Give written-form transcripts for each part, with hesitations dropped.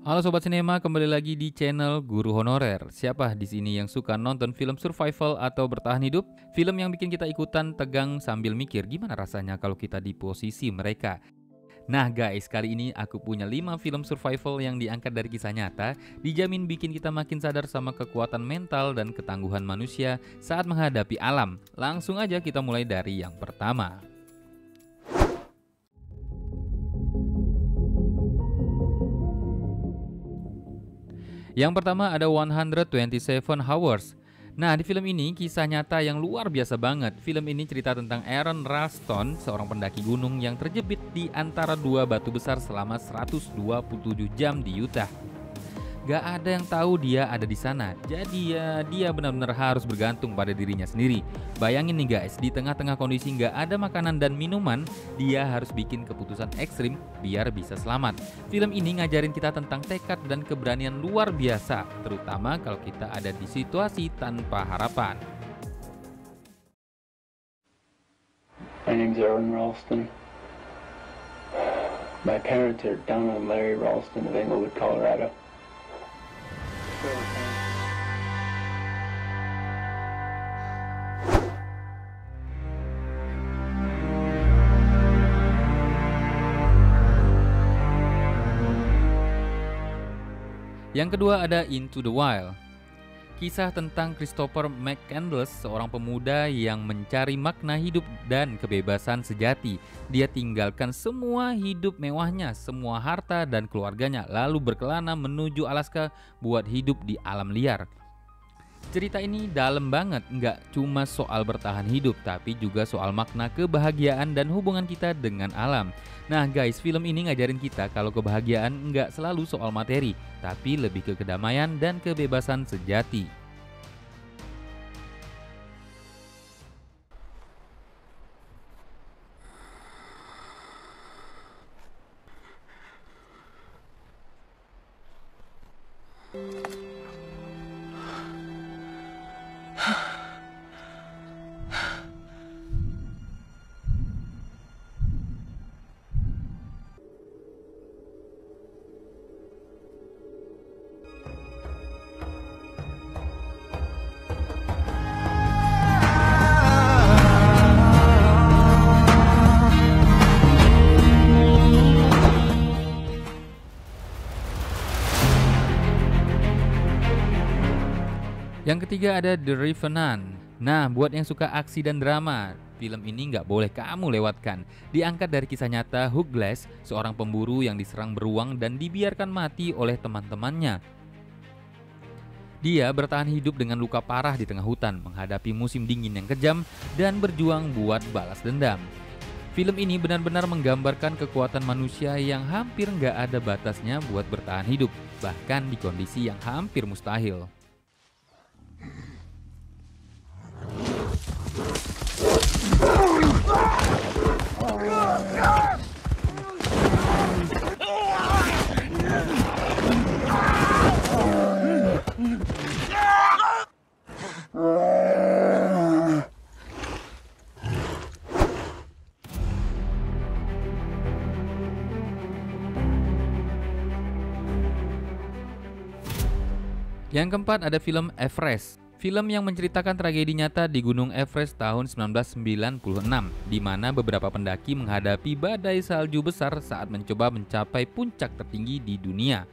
Halo Sobat Sinema, kembali lagi di channel Guru Honorer. Siapa di sini yang suka nonton film survival atau bertahan hidup? Film yang bikin kita ikutan tegang sambil mikir gimana rasanya kalau kita di posisi mereka. Nah guys, kali ini aku punya 5 film survival yang diangkat dari kisah nyata, dijamin bikin kita makin sadar sama kekuatan mental dan ketangguhan manusia saat menghadapi alam. Langsung aja kita mulai dari yang pertama. Yang pertama ada 127 Hours. Nah, di film ini kisah nyata yang luar biasa banget. Film ini cerita tentang Aaron Ralston, seorang pendaki gunung yang terjepit di antara dua batu besar selama 127 jam di Utah. Gak ada yang tahu dia ada di sana. Jadi ya dia benar-benar harus bergantung pada dirinya sendiri. Bayangin nih guys, di tengah-tengah kondisi gak ada makanan dan minuman, dia harus bikin keputusan ekstrim biar bisa selamat. Film ini ngajarin kita tentang tekad dan keberanian luar biasa, terutama kalau kita ada di situasi tanpa harapan. My name's Aaron Ralston. My parents are Donna and Larry Ralston of Englewood, Colorado. Yang kedua ada Into the Wild. Kisah tentang Christopher McCandless, seorang pemuda yang mencari makna hidup dan kebebasan sejati. Dia tinggalkan semua hidup mewahnya, semua harta dan keluarganya, lalu berkelana menuju Alaska buat hidup di alam liar. Cerita ini dalam banget, nggak cuma soal bertahan hidup, tapi juga soal makna kebahagiaan dan hubungan kita dengan alam. Nah guys, film ini ngajarin kita kalau kebahagiaan nggak selalu soal materi, tapi lebih ke kedamaian dan kebebasan sejati. Yang ketiga ada The Revenant. Nah, buat yang suka aksi dan drama, film ini nggak boleh kamu lewatkan. Diangkat dari kisah nyata Hugh Glass, seorang pemburu yang diserang beruang dan dibiarkan mati oleh teman-temannya. Dia bertahan hidup dengan luka parah di tengah hutan, menghadapi musim dingin yang kejam, dan berjuang buat balas dendam. Film ini benar-benar menggambarkan kekuatan manusia yang hampir nggak ada batasnya buat bertahan hidup, bahkan di kondisi yang hampir mustahil. Yang keempat ada film Everest. Film yang menceritakan tragedi nyata di Gunung Everest tahun 1996, di mana beberapa pendaki menghadapi badai salju besar saat mencoba mencapai puncak tertinggi di dunia.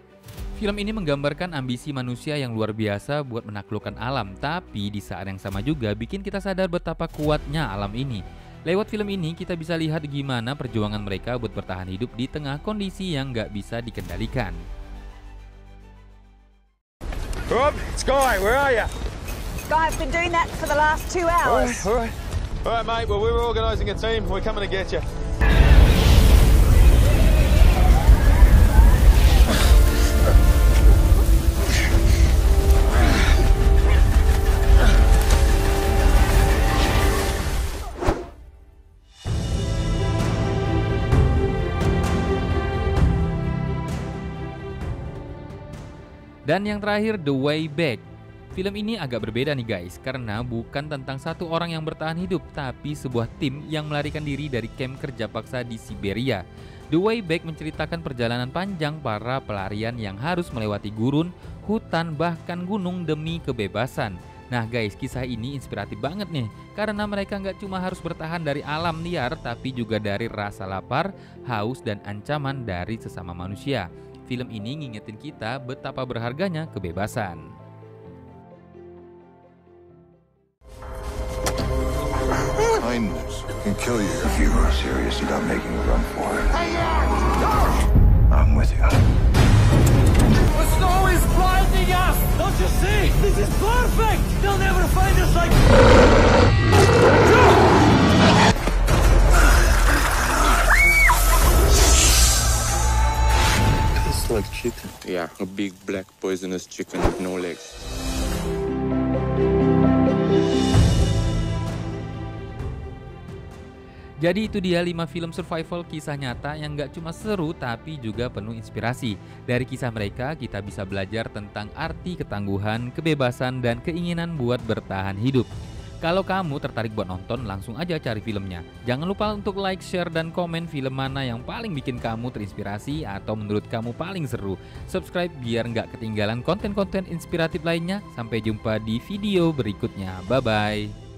Film ini menggambarkan ambisi manusia yang luar biasa buat menaklukkan alam, tapi di saat yang sama juga bikin kita sadar betapa kuatnya alam ini. Lewat film ini kita bisa lihat gimana perjuangan mereka buat bertahan hidup di tengah kondisi yang nggak bisa dikendalikan. Rob, it's Guy, where are you? Guy, I've been doing that for the last 2 hours. All right, mate. Well, we're organising a team. We're coming to get you. Dan yang terakhir The Way Back. Film ini agak berbeda nih guys, karena bukan tentang satu orang yang bertahan hidup, tapi sebuah tim yang melarikan diri dari kamp kerja paksa di Siberia. The Way Back menceritakan perjalanan panjang para pelarian yang harus melewati gurun, hutan, bahkan gunung demi kebebasan. Nah guys, kisah ini inspiratif banget nih, karena mereka nggak cuma harus bertahan dari alam liar, tapi juga dari rasa lapar, haus, dan ancaman dari sesama manusia. Film ini ngingetin kita betapa berharganya kebebasan. Kindness can kill you if you are serious about making a run for it. I'm with you. The snow is blinding us! Don't you see? This is perfect! They'll never find us like... It's like chicken. Yeah, a big black poisonous chicken with no legs. Jadi itu dia 5 film survival kisah nyata yang gak cuma seru tapi juga penuh inspirasi. Dari kisah mereka kita bisa belajar tentang arti ketangguhan, kebebasan, dan keinginan buat bertahan hidup. Kalau kamu tertarik buat nonton, langsung aja cari filmnya. Jangan lupa untuk like, share, dan komen film mana yang paling bikin kamu terinspirasi atau menurut kamu paling seru. Subscribe biar gak ketinggalan konten-konten inspiratif lainnya. Sampai jumpa di video berikutnya. Bye-bye.